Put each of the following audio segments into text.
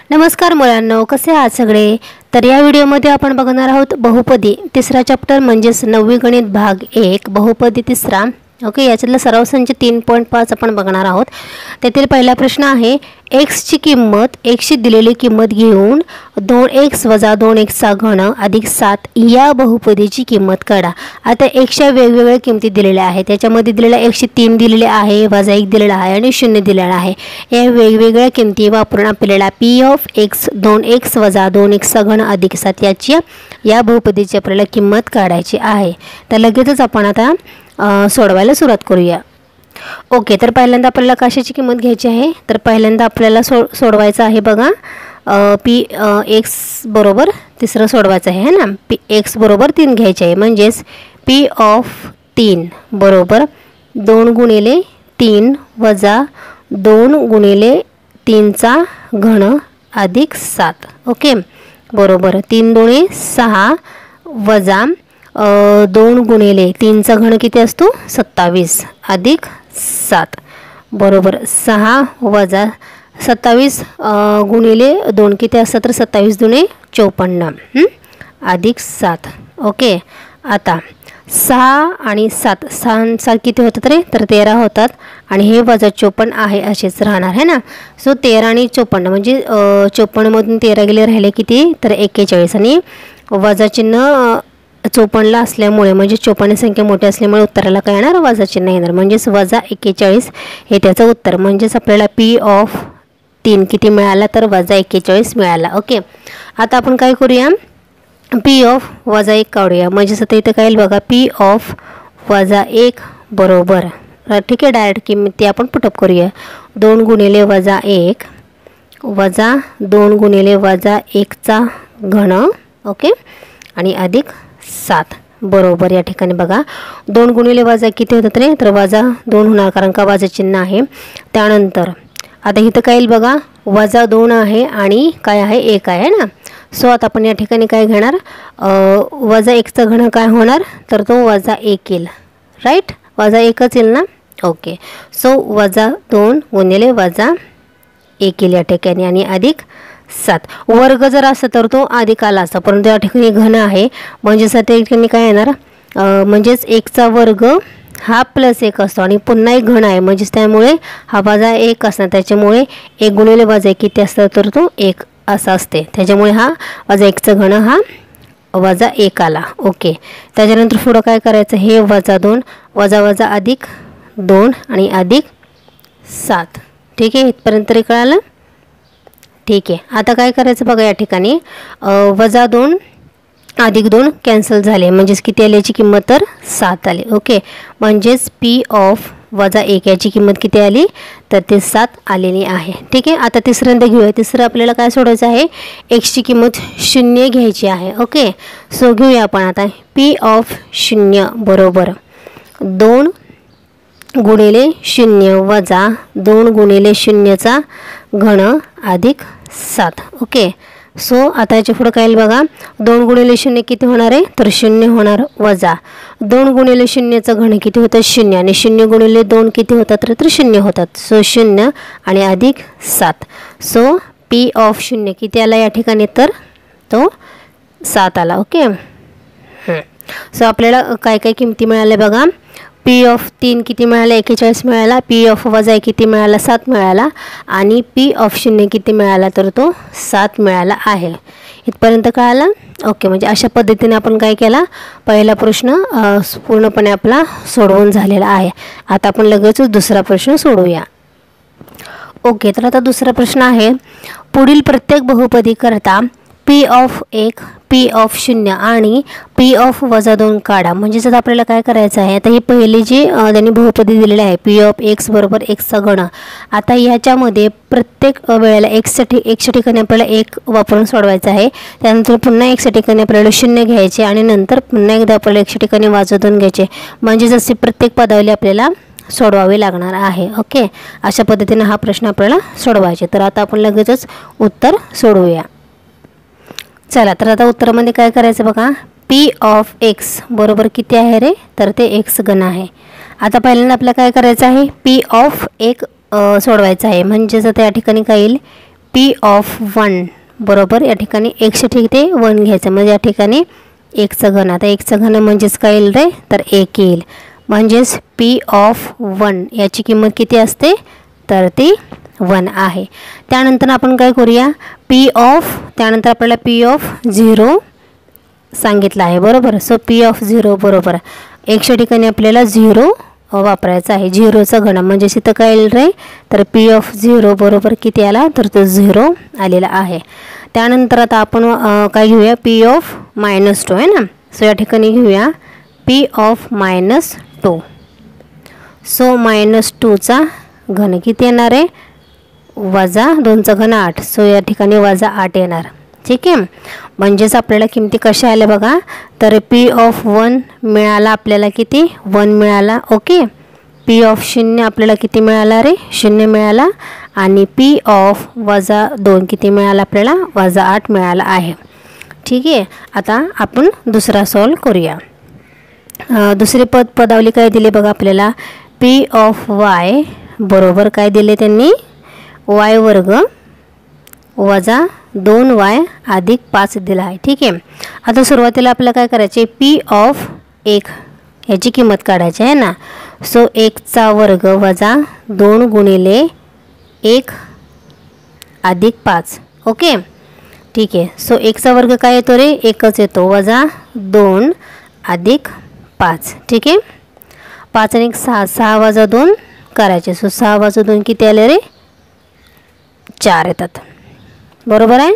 नमस्कार मुलांनो, कसे आहात सगळे। तर या व्हिडिओमध्ये आपण बघणार आहोत बहुपदी तिसरा चॅप्टर म्हणजेच 9वी गणित भाग 1 बहुपदी तिसरा। ओके, याच्यातला सराव संच 3.5 आपण बघणार आहोत। त्यातील पहिला प्रश्न आहे x ची किंमत x ची दिलेली किंमत घेऊन 2x - 2x चा घन अधिक 7 या बहुपदीची किंमत काढा। आता x च्या वेगवेगळ्या किमती दिलेल्या आहेत। त्याच्यामध्ये दिलेला x ची 3 दिलेले आहे, वजा 1 दिलेला आहे आणि 0 दिलेला आहे। या वेगवेगळ्या किमती वापरून आपल्याला p of x 2x - 2x चा घन अधिक 7 याची या बहुपदीची आपल्याला किंमत काढायची आहे। तर लगेचच आपण आता सोडवायला सुरुवात करूया। ओके, तर पहिल्यांदा आपल्याला कशाची किंमत घ्यायची आहे, तर पहिल्यांदा आपल्याला सोडवायचं आहे बघा p x बरोबर तिसरं सोडवायचं आहे ना। p x बरोबर 3 घ्यायचे आहे, म्हणजेच p ऑफ 3 बरोबर 2 गुणिले 3 वजा 2 गुणिले 3 चा घन अधिक 7। ओके, बरोबर 3 - 2 = 6 वजा 2 गुणिले 3 चा घन किती असतो 27 अधिक 7 बरोबर 6 वजा 27 गुणिले 2 किती असतं तर 27 × 2 = 54 अधिक 7। ओके, आता 6 आणि 7 6 किती होतात रे, तर 13 होतात आणि हे वजा 54 आहे असेच राहणार आहे ना। सो 13 आणि 54 म्हणजे 54 मधून 13 गेले राहिले किती तर 41 आणि वजा चिन्ह 54ला असल्यामुळे म्हणजे 54 संख्या मोठी असल्यामुळे उत्तराला काय येणार वजा चिन्ह येणार, म्हणजेच वजा 41 हे त्याचं उत्तर। म्हणजेच आपल्याला p ऑफ 3 किती मिळाला तर वजा 41 मिळाला। ओके, आता आपण काय करूया p ऑफ वजा 1 काढूया, म्हणजेच आता इथे काय येईल बघा p ऑफ वजा 1 बरोबर ठीक आहे डायरेक्ट किंमत आपण पुटअप करूया। 2 गुणिले वजा 1 वजा 2 गुणिले वजा 1 चा घन ओके आणि अधिक 7 बरोबर या ठिकाणी बघा 2 गुणिले वजा किती होतात रे, तर वजा 2 होणार कारण का वजा चिन्ह आहे। त्यानंतर आता इथं काय येईल बघा वजा 2 आहे आणि काय आहे 1 आहे ना। सो आता आपण या ठिकाणी काय घेणार वजा 1 चा घन काय होणार तर तो वजा 1 येईल, राईट वजा 1च येईल ना। ओके, सो वजा 2 गुणिले वजा 1 येईल या ठिकाणी आणि अधिक 7 वर्ग जर असं तर तो अधिक आला असता, परंतु या ठिकाणी घन आहे म्हणजेच त्या ठिकाणी काय येणार म्हणजेच 1 चा वर्ग हा प्लस 1 असतो आणि पुन्हा एक घन आहे म्हणजेच त्यामुळे हा वजा 1 असणार, त्याच्यामुळे 1 गुणिले वजा 1 किती असतं तर तो 1 असा असते, त्याच्यामुळे हा वजा 1 चा घन हा वजा 1 आला। ओके, त्याच्यानंतर पुढं काय करायचं हे वजा 2 वजा वजा अधिक 2 आणि अधिक 7 ठीक आहे, इथपर्यंत तरी कळालं। ठीक आहे, आता काय करायचं बघा या ठिकाणी वजा 2 अधिक 2 कॅन्सल झाले म्हणजेच किती आली याची किंमत तर 7 आली। ओके, म्हणजेच p ऑफ वजा 1 याची किंमत किती आली तर ते 7 आलेली आहे। ठीक आहे, आता तिसऱ्यांदा घेऊया। तिसरं आपल्याला काय सोडायचं आहे x ची किंमत 0 घ्यायची आहे। ओके, सो घेऊया आपण आता p ऑफ 0 बरोबर 2 गुणिले 0 वजा 2 गुणिले 0 चा घन अधिक 7। ओके, सो आता याच्या पुढे काय येईल बघा 2 गुणिले 0 किती होणार आहे तर 0 होणार वजा 2 गुणिले 0 चा घन किती होतं 0 आणि 0 गुणिले 2 किती होतात तर 0 होतात। सो 0 आणि अधिक 7 सो p ऑफ 0 किती आला या ठिकाणी तर तो 7 आला। ओके, सो आपल्याला काय काय किमती मिळाल्या बघा p ऑफ 3 किती मिळाला 41 मिळाला, p ऑफ वजा 1 किती मिळाला 7 मिळाला आणि p ऑफ 0 किती मिळाला तर तो 7 मिळाला आहे। इथपर्यंत कळालं। ओके, म्हणजे अशा पद्धतीने आपण काय केला पहिला प्रश्न पूर्णपणे आपला सोडवून झालेला आहे। आता आपण लगेच दुसरा प्रश्न सोडवूया। ओके, तर आता दुसरा प्रश्न आहे पुढील प्रत्येक बहुपदी करता p ऑफ 1 p ऑफ 0 आणि p ऑफ वजा 2 काढा। म्हणजेच आता आपल्याला काय करायचं आहे आता ही पहिली जी त्यांनी बहुपदी दिलेली आहे p ऑफ x बरोबर x चा घन। आता ह्याच्यामध्ये प्रत्येक वेळेला x च्या ठिकाणी आपल्याला 1 वापरून सोडवायचं आहे, त्यानंतर पुन्हा x च्या ठिकाणी आपल्याला 0 घ्यायचे आणि नंतर पुन्हा एकदा आपल्याला x च्या ठिकाणी वजा 2 घ्यायचे, म्हणजे जसे प्रत्येक पदावली आपल्याला सोडवावे लागणार आहे। ओके, अशा पद्धतीने हा प्रश्न आपल्याला सोडवायचे। तर आता आपण लगेचच उत्तर सोडवूया। चला, तर आता उत्तरामध्ये काय करायचं बघा p ऑफ x बरोबर किती आहे रे तर ते x घन आहे। आता पहिल्यांदा आपल्याला काय करायचं आहे p ऑफ 1 सोडवायचं आहे, म्हणजेच आता या ठिकाणी काय येईल पी ऑफ 1 बरोबर या ठिकाणी एक्सच्या ठिकाणी 1 घ्यायचं, म्हणजे या ठिकाणी एकचं घन. आता एकचं घन म्हणजेच काय येईल रे, तर 1 येईल. म्हणजेच पी ऑफ 1 याची किंमत किती असते, तर ती 1 आहे. त्यानंतर आपण काय करूया, पी ऑफ, त्यानंतर आपल्याला पी ऑफ 0 सांगितलं आहे बरोबर. सो पी ऑफ 0 बरोबर एक्सच्या ठिकाणी आपल्याला 0 वापरायचं आहे. 0चं घन म्हणजे इथं काय येईल रे, तर पी ऑफ 0 बरोबर किती आला, तर तो 0 आलेला आहे. त्यानंतर आता आपण काय घेऊया, पी ऑफ -2 आहे ना. सो या ठिकाणी घेऊया पी ऑफ -2. सो -2चा घन किती येणार आहे, वजा 2चा घन 8. सो या ठिकाणी वजा 8 येणार. ठीक आहे, म्हणजेच आपल्याला किमती कशा आल्या बघा, तर पी ऑफ 1 मिळाला आपल्याला किती, 1 मिळाला. ओके, पी ऑफ 0 आपल्याला किती मिळाला रे, 0 मिळाला. आणि पी ऑफ -2 किती मिळाला आपल्याला, -8 मिळाला आहे. ठीक आहे, आता आपण दुसरा सॉल्व करूया. दुसरी पदावली काय दिली बघा आपल्याला, पी ऑफ y बरोबर काय दिले त्यांनी, y वर्ग वजा 2y अधिक 5 दिला आहे. ठीक आहे, आता सुरुवातीला आपल्याला काय करायचे, पी ऑफ 1 याची किंमत काढायची आहे ना. सो 1चा वर्ग वजा 2 गुणिले 1 अधिक 5. ओके, ठीक आहे. सो 1चा वर्ग काय येतो रे, 1च येतो, वजा 2 अधिक 5. ठीक आहे, 5 आणि 6, 6 वजा 2 करायचे. सो 6 वजा 2 किती आले रे, 4 येतात बरोबर आहे.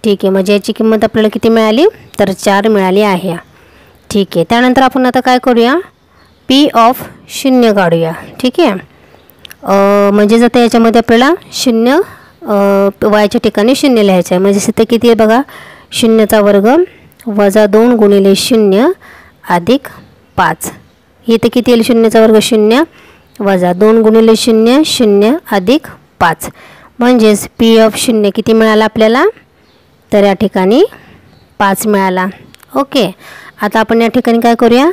ठीक आहे, म्हणजे याची किंमत आपल्याला किती मिळाली, तर 4 मिळाली आहे. ठीक आहे, त्यानंतर आपण आता काय करूया, पी ऑफ 0 काढूया. ठीक आहे, म्हणजेच आता याच्यामध्ये आपल्याला 0 वायच्या ठिकाणी 0 लिहायचं आहे. म्हणजे इथे किती आहे बघा, 0चा वर्ग वजा 2 गुणिले 0 अधिक 5. इथे किती येईल, 0चा वर्ग 0 वजा 2 गुणिले 0 0 अधिक 5. म्हणजेच पी ऑफ 0 किती मिळाला आपल्याला, तर या ठिकाणी 5 मिळाला. ओके, आता आपण या ठिकाणी काय करूया,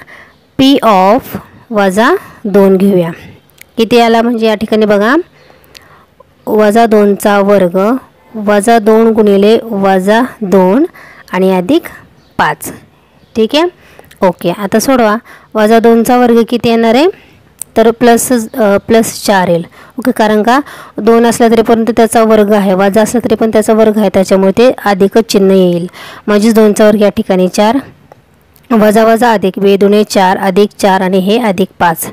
पी ऑफ वजा 2 घेऊया. किती आला, म्हणजे या ठिकाणी बघा वजा 2चा वर्ग वजा 2 गुणिले वजा 2 आणि अधिक 5. ठीक आहे, ओके. आता सोडवा, वजा 2चा वर्ग किती येणार आहे, तर प्लस 4 येईल. ओके, कारण का 2 असला तरी पण त्याचा वर्ग आहे, वजा असला तरी पण त्याचा वर्ग आहे, त्याच्यामुळे ते अधिकच चिन्ह येईल. म्हणजेच 2चा वर्ग या ठिकाणी 4 वजा वजा अधिक 2 दुणे 4 अधिक 4 आणि हे अधिक 5.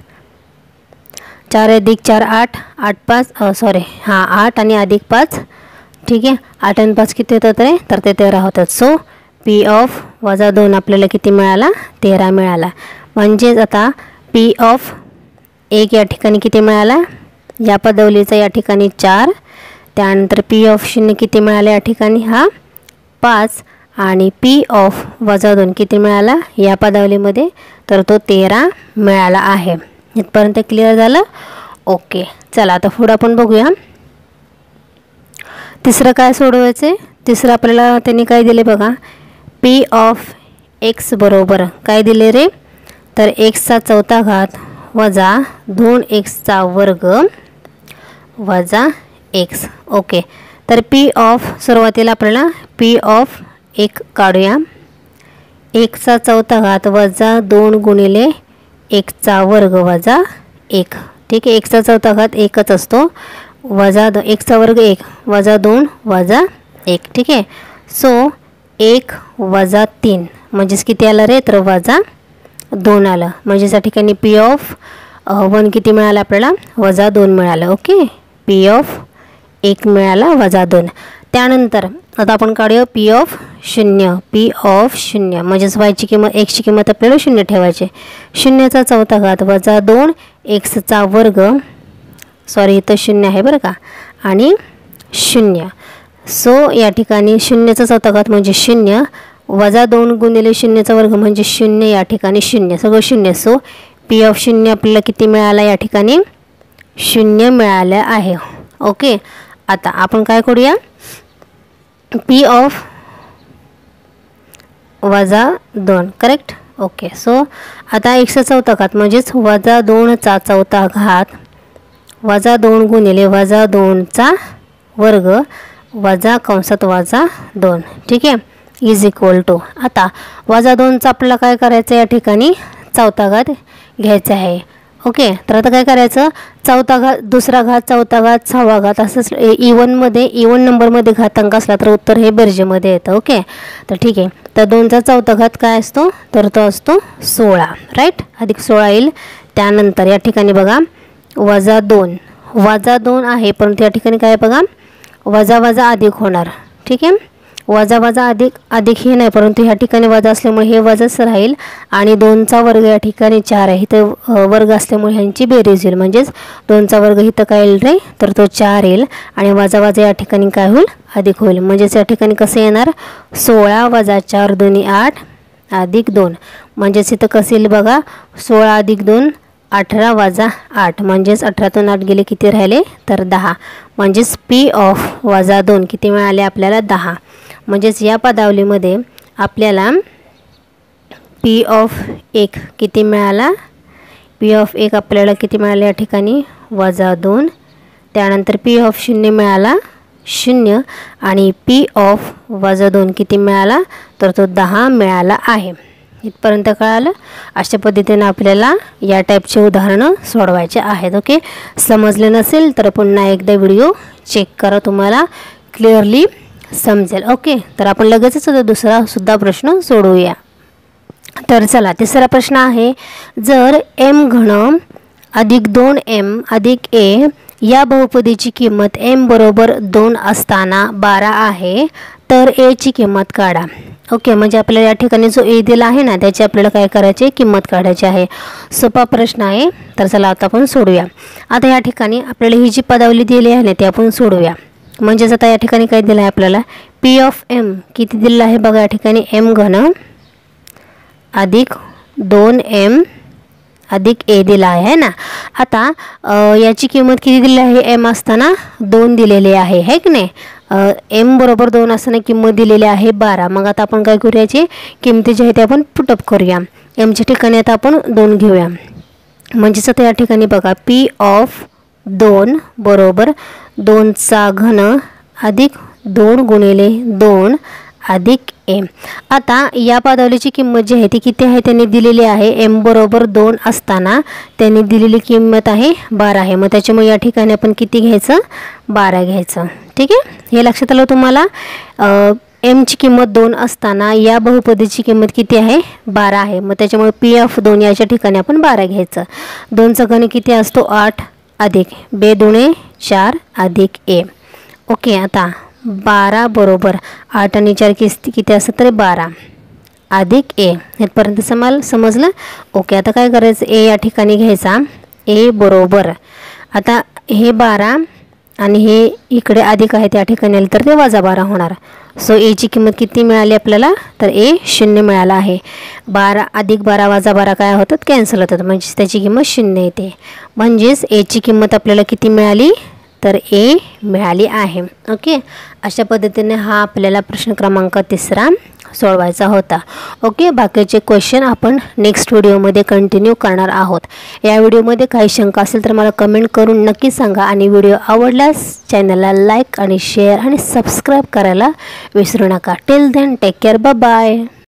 4 अधिक 4 8, 8 5 सॉरी 8 आणि अधिक 5. ठीक आहे, 8 आणि 5 किती होतात रे, तर ते 13 होतात. सो पी ऑफ वजा 2 आपल्याला किती मिळाला, 13 मिळाला. म्हणजेच आता पी ऑफ 1 या ठिकाणी किती मिळाला, या पदावलीचा या ठिकाणी 4. त्यानंतर पी ऑफ 0 किती मिळाला, या ठिकाणी 5. आणि पी ऑफ वजा 2 किती मिळाला या पदावलीमध्ये, तर तो 13 मिळाला आहे. इथपर्यंत क्लिअर झालं. ओके, चला आता पुढं आपण बघूया तिसरं काय सोडवायचं. तिसरं आपल्याला त्यांनी काय दिले बघा, पी ऑफ एक्स बरोबर काय दिले रे, तर एक्सचा 4था घात वजा 2x वर्ग वजा x. ओके, तर पी ऑफ सुरुवातीला आपल्याला पी ऑफ 1 काढूया. 1चा 4था घात वजा 2 गुणिले 1चा वर्ग वजा 1. ठीक आहे, 1चा 4था घात 1च असतो, वजा 1चा वर्ग 1 वजा 2 वजा 1. ठीक आहे, सो 1 वजा 3 म्हणजेच किती आलं रे, तर वजा 2 आलं. म्हणजेच या ठिकाणी पी ऑफ 1 किती मिळालं आपल्याला, वजा 2 मिळालं. ओके, पी ऑफ 1 मिळाला वजा 2. त्यानंतर आता आपण काढूया पी ऑफ 0. पी ऑफ 0 म्हणजेच वायची किंमत, एक्सची किंमत आपल्याला 0 ठेवायची. 0चा 4था घात वजा 2 एक्सचा वर्ग, सॉरी इथं 0 आहे बरं का, आणि 0. सो या ठिकाणी 0चा 4था घात म्हणजे 0 वजा 2 गुणिले 0चा वर्ग म्हणजे 0. या ठिकाणी 0 सगळं 0. सो पी ऑफ 0 आपल्याला किती मिळाला, या ठिकाणी 0 मिळालं आहे. ओके, आता आपण काय करूया, पी ऑफ वजा 2 करेक्ट. ओके, सो आता एक्सचा 4था घात म्हणजेच वजा 2चा 4था घात वजा 2 गुणिले वजा 2चा वर्ग वजा कंसात वजा 2, ठीक आहे, इज इक्वल टू. आता वजा 2चा आपल्याला काय करायचं या ठिकाणी चौथा घात घ्यायचा आहे. ओके, तर आता काय करायचं, चौथा घात, दुसरा घात, चौथा घात, सहावा घात असं इवन नंबरमध्ये घातांक असला तर उत्तर हे बेरजेमध्ये येतं. ओके, तर ठीक आहे. तर 2चा चौथा घात काय असतो, तर तो असतो 16, राईट, अधिक 16 येईल. त्यानंतर या ठिकाणी बघा वजा 2 आहे, परंतु या ठिकाणी काय बघा वजा वजा अधिक होणार. ठीक आहे, वजा वजा अधिक हे नाही, परंतु ह्या ठिकाणी वजा असल्यामुळे हे वजाच राहील आणि 2चा वर्ग या ठिकाणी 4 आहे, इथं वर्ग असल्यामुळे ह्यांची बेरीज होईल. म्हणजेच 2चा वर्ग इथं काय येईल रे, तर तो 4 येईल आणि वजा वजा या ठिकाणी काय होईल, अधिक होईल. म्हणजेच या ठिकाणी कसं येणार, 16 वजा 4 2 8 अधिक 2. म्हणजेच इथं कसं येईल बघा, 16 अधिक 2 18 वजा 8, म्हणजेच 18तून 8 गेले किती राहिले, तर 10. म्हणजेच पी ऑफ वजा 2 किती मिळाले आपल्याला, 10. म्हणजेच या पदावलीमध्ये आपल्याला पी ऑफ 1 किती मिळाला, पी ऑफ 1 आपल्याला किती मिळाले या ठिकाणी वजा 2. त्यानंतर पी ऑफ 0 मिळाला 0 आणि पी ऑफ वजा 2 किती मिळाला, तर तो 10 मिळाला आहे. इथपर्यंत कळालं. अशा पद्धतीने आपल्याला या टाईपचे उदाहरणं सोडवायचे आहेत. ओके, समजले नसेल तर पुन्हा एकदा व्हिडिओ चेक करा, तुम्हाला क्लिअरली समजेल. ओके, तर आपण लगेचच दुसरा सुद्धा प्रश्न सोडवूया. तर चला, तिसरा प्रश्न आहे, जर m घन अधिक 2m अधिक a या बहुपदीची किंमत m बरोबर 2 असताना 12 आहे, तर a ची किंमत काढा. ओके, म्हणजे आपल्याला या ठिकाणी जो a दिला आहे ना, त्याची आपल्याला काय करायची, किंमत काढायची आहे. सोपा प्रश्न आहे. तर चला आता आपण सोडूया. आता या ठिकाणी आपल्याला ही जी पदावली दिली आहे ना, ती आपण सोडूया. म्हणजेच आता या ठिकाणी काय दिलं आहे आपल्याला, पी ऑफ m किती दिलं आहे बघा, या ठिकाणी m घन अधिक 2m अधिक a दिला आहे ना. आता याची किंमत किती दिली आहे, m असताना 2 दिलेली आहे, है की नाही. m बरोबर 2 असताना किंमत दिलेली आहे 12. मग आता आपण काय करूया, याची किमती जी आहे ते आपण पुटअप करूया. mच्या ठिकाणी आता आपण 2 घेऊया. म्हणजेच आता या ठिकाणी बघा पी ऑफ 2 बरोबर 2चा घन अधिक 2 गुणिले 2 अधिक m. आता या पदावलीची किंमत जी आहे ती किती आहे, त्यांनी दिलेली आहे m बरोबर 2 असताना त्यांनी दिलेली किंमत आहे 12 आहे. मग त्याच्यामुळे या ठिकाणी आपण किती घ्यायचं, 12 घ्यायचं. ठीक आहे, हे लक्षात आलं तुम्हाला. mची किंमत 2 असताना या बहुपदीची किंमत किती आहे, 12 आहे. मग त्याच्यामुळे पी ऑफ 2 याच्या ठिकाणी आपण 12 घ्यायचं. 2चा घन किती असतो, 8 अधिक 2 दुणे 4 अधिक a. ओके, आता 12 बरोबर 8 आणि 4 किती असतं, तर 12 अधिक a. इथपर्यंत समजलं. ओके, आता काय करायचं, a या ठिकाणी घ्यायचा. a बरोबर आता हे 12 आणि हे इकडे अधिक आहे, त्या ठिकाणी आले तर ते वजा 12 होणार. सो a ची किंमत किती मिळाली आपल्याला, तर a 0 मिळाला आहे. 12 अधिक 12 वजा 12 काय होतात, कॅन्सल होतात, म्हणजे त्याची किंमत 0 येते. म्हणजेच a ची किंमत आपल्याला किती मिळाली, तर a मिळाली आहे. ओके, अशा पद्धतीने हा आपल्याला प्रश्न क्रमांक 3 सोडवायचा होता. ओके, बाकीचे क्वेश्चन आपण नेक्स्ट व्हिडिओमध्ये कंटिन्यू करणार आहोत. या व्हिडिओमध्ये काही शंका असेल तर मला कमेंट करून नक्की सांगा आणि व्हिडिओ आवडल्यास चॅनलला लाईक आणि शेअर आणि सबस्क्राईब करायला विसरू नका. Till then take care, bye bye.